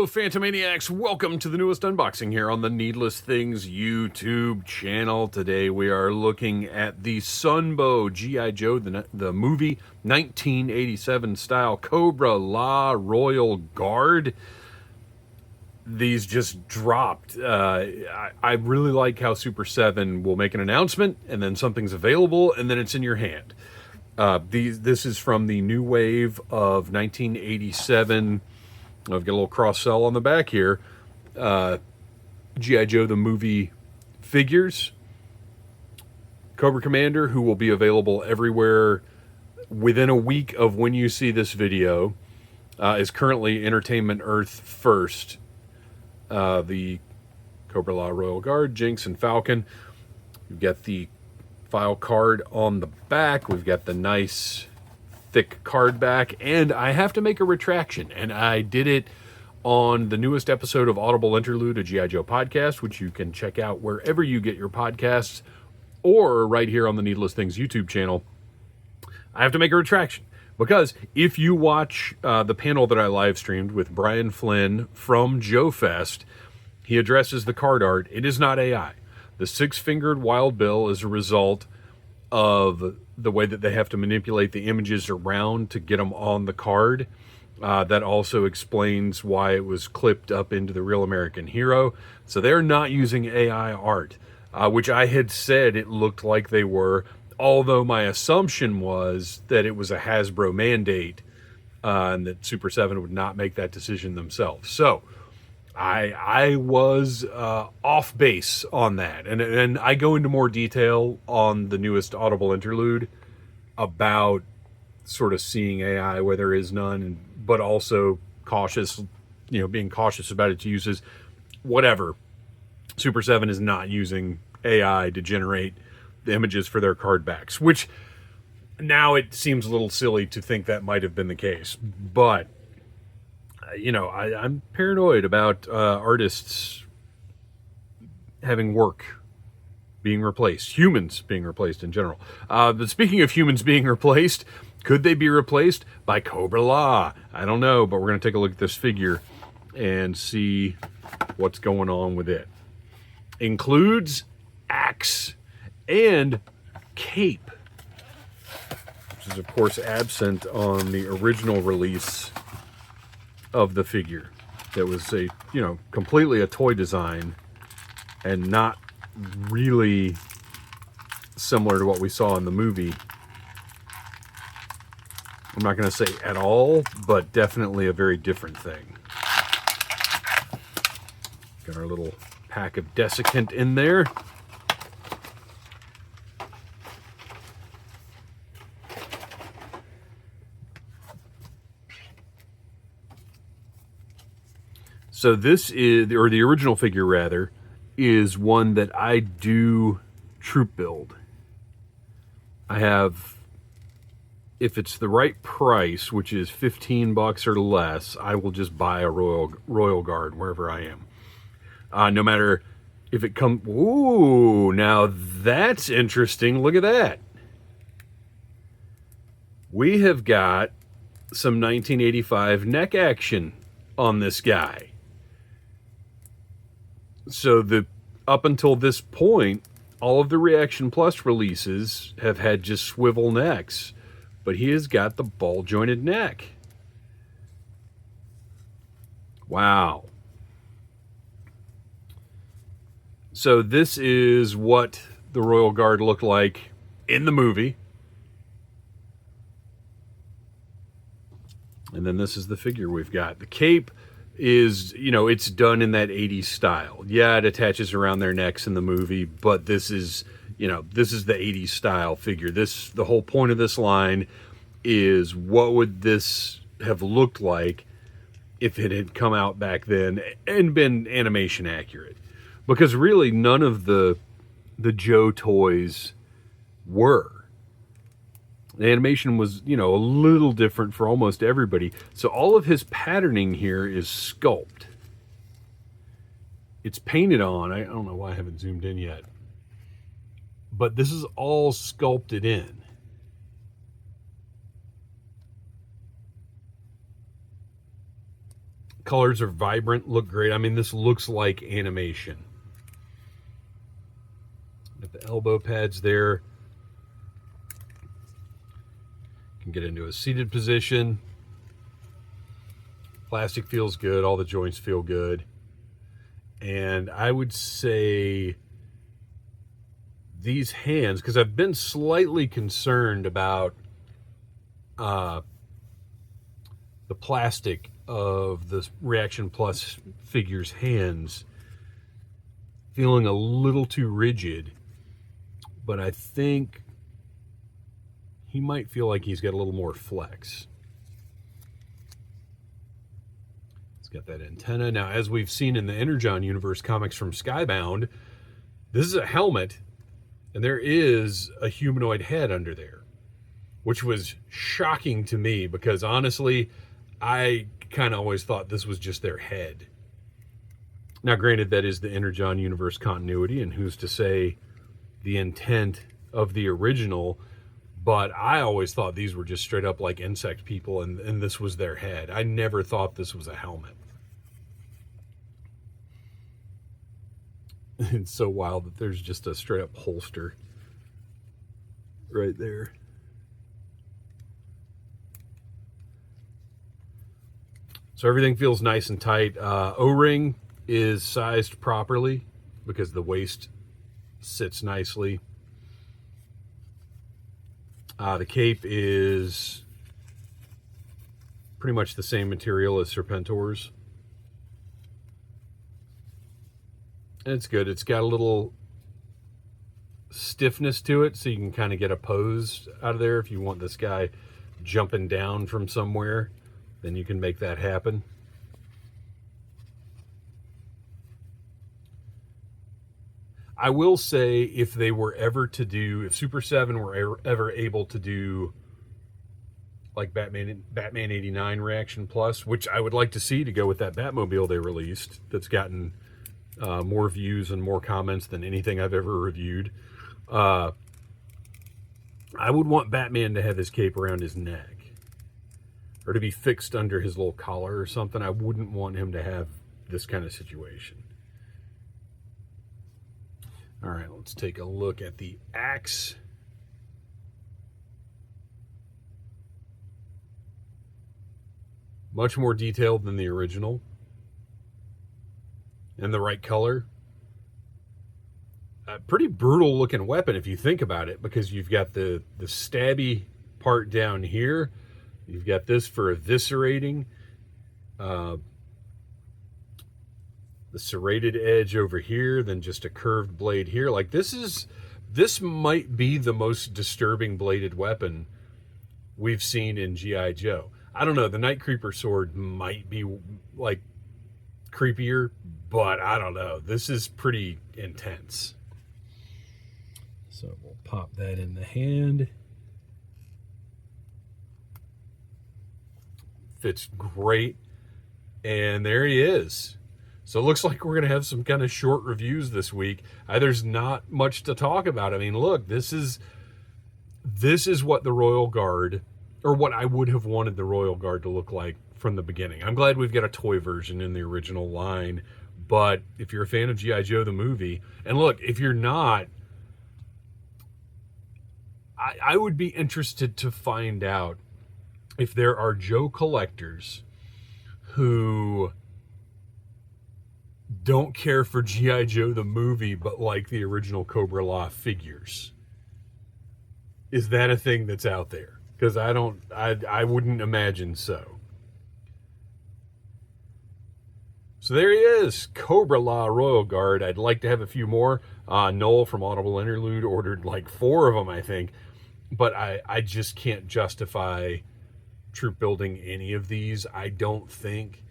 Hello, Phantomaniacs. Welcome to the newest unboxing here on the Needless Things YouTube channel. Today we are looking at the Sunbow G.I. Joe, the movie, 1987 style Cobra-La Royal Guard. These just dropped. I really like how Super 7 will make an announcement, and then something's available, and then it's in your hand. This is from the new wave of 1987. I've got a little cross-sell on the back here. G.I. Joe, the movie figures. Cobra Commander, who will be available everywhere within a week of when you see this video, is currently Entertainment Earth first. The Cobra-La Royal Guard, Jinx, and Falcon. We've got the file card on the back. We've got the nice thick card back, and I have to make a retraction, and I did it on the newest episode of Audible Interlude, a G.I. Joe podcast, which you can check out wherever you get your podcasts, or right here on the Needless Things YouTube channel. I have to make a retraction, because if you watch the panel that I live streamed with Brian Flynn from Joe Fest, he addresses the card art. It is not AI. The six-fingered Wild Bill is a result of the way that they have to manipulate the images around to get them on the card. That also explains why it was clipped up into the Real American Hero. So they're not using AI art, which I had said it looked like they were, although my assumption was that it was a Hasbro mandate and that Super 7 would not make that decision themselves. So I was off base on that, and I go into more detail on the newest Audible Interlude about sort of seeing AI where there is none, but also cautious, being cautious about its uses. Whatever. Super 7 is not using AI to generate the images for their card backs, which now it seems a little silly to think that might have been the case, but I'm paranoid about artists having work being replaced, humans being replaced in general. But speaking of humans being replaced, could they be replaced by Cobra-La? I don't know, but we're going to take a look at this figure and see what's going on with it. Includes axe and cape, which is, of course, absent on the original release of the figure. That was a completely a toy design and not really similar to what we saw in the movie. I'm not going to say at all, but definitely a very different thing. Got our little pack of desiccant in there. So this is, or the original figure rather, is one that I do troop build. I have, if it's the right price, which is $15 or less, I will just buy a Royal Guard wherever I am. No matter if it comes, ooh, now that's interesting. Look at that. We have got some 1985 neck action on this guy. So up until this point, all of the ReAction Plus releases have had just swivel necks, but he has got the ball jointed neck. Wow. So this is what the Royal Guard looked like in the movie. And then this is the figure we've got. The cape is, it's done in that 80s style. Yeah, it attaches around their necks in the movie, but this is the 80s style figure. The whole point of this line is, what would this have looked like if it had come out back then and been animation accurate? Because really none of the Joe toys were. The animation was, a little different for almost everybody. So all of his patterning here is sculpt. It's painted on. I don't know why I haven't zoomed in yet. But this is all sculpted in. Colors are vibrant, look great. I mean, this looks like animation. Got the elbow pads there. Can get into a seated position. Plastic feels good. All the joints feel good. And I would say these hands, because I've been slightly concerned about the plastic of the ReAction Plus figure's hands feeling a little too rigid, but I think he might feel like he's got a little more flex. It's got that antenna. Now, as we've seen in the Energon Universe comics from Skybound, this is a helmet, and there is a humanoid head under there, which was shocking to me because honestly, I kind of always thought this was just their head. Now, granted, that is the Energon Universe continuity, and who's to say the intent of the original, but I always thought these were just straight up like insect people, and this was their head. I never thought this was a helmet. It's so wild that there's just a straight up holster right there. So everything feels nice and tight. O-ring is sized properly because the waist sits nicely. The cape is pretty much the same material as Serpentor's. And it's good. It's got a little stiffness to it, so you can kind of get a pose out of there. If you want this guy jumping down from somewhere, then you can make that happen. I will say, if they were ever to do, if Super 7 were ever able to do like Batman 89 ReAction Plus, which I would like to see to go with that Batmobile they released that's gotten more views and more comments than anything I've ever reviewed. I would want Batman to have his cape around his neck or to be fixed under his little collar or something. I wouldn't want him to have this kind of situation. All right, let's take a look at the axe. Much more detailed than the original. And the right color. A pretty brutal looking weapon if you think about it, because you've got the stabby part down here. You've got this for eviscerating. The serrated edge over here, then just a curved blade here. Like this might be the most disturbing bladed weapon we've seen in G.I. Joe. I don't know, the Night Creeper sword might be like creepier, but I don't know. This is pretty intense. So we'll pop that in the hand. Fits great. And there he is. So it looks like we're going to have some kind of short reviews this week. There's not much to talk about. I mean, look, this is what the Royal Guard, or what I would have wanted the Royal Guard to look like from the beginning. I'm glad we've got a toy version in the original line, but if you're a fan of G.I. Joe the movie, and look, if you're not, I would be interested to find out if there are Joe collectors who don't care for G.I. Joe the movie, but like the original Cobra-La figures. Is that a thing that's out there? Because I wouldn't imagine so. So there he is, Cobra-La Royal Guard. I'd like to have a few more. Noel from Audible Interlude ordered like 4 of them, I think. But I just can't justify troop building any of these. I don't think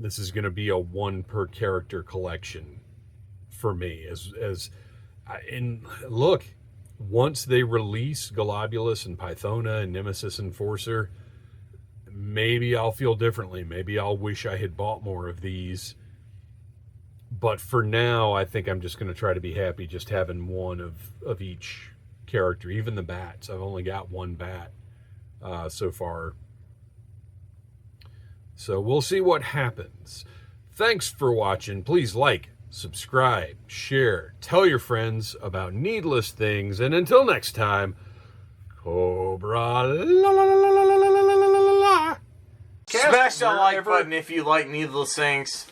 this is going to be a 1 per character collection for me. And look, once they release Globulus and Pythona and Nemesis Enforcer, maybe I'll feel differently. Maybe I'll wish I had bought more of these. But for now, I think I'm just going to try to be happy just having 1 of each character. Even the bats. I've only got 1 bat so far. So we'll see what happens. Thanks for watching. Please like, subscribe, share, tell your friends about needless things, and until next time, Cobra-La. Smash that like button if you like needless things.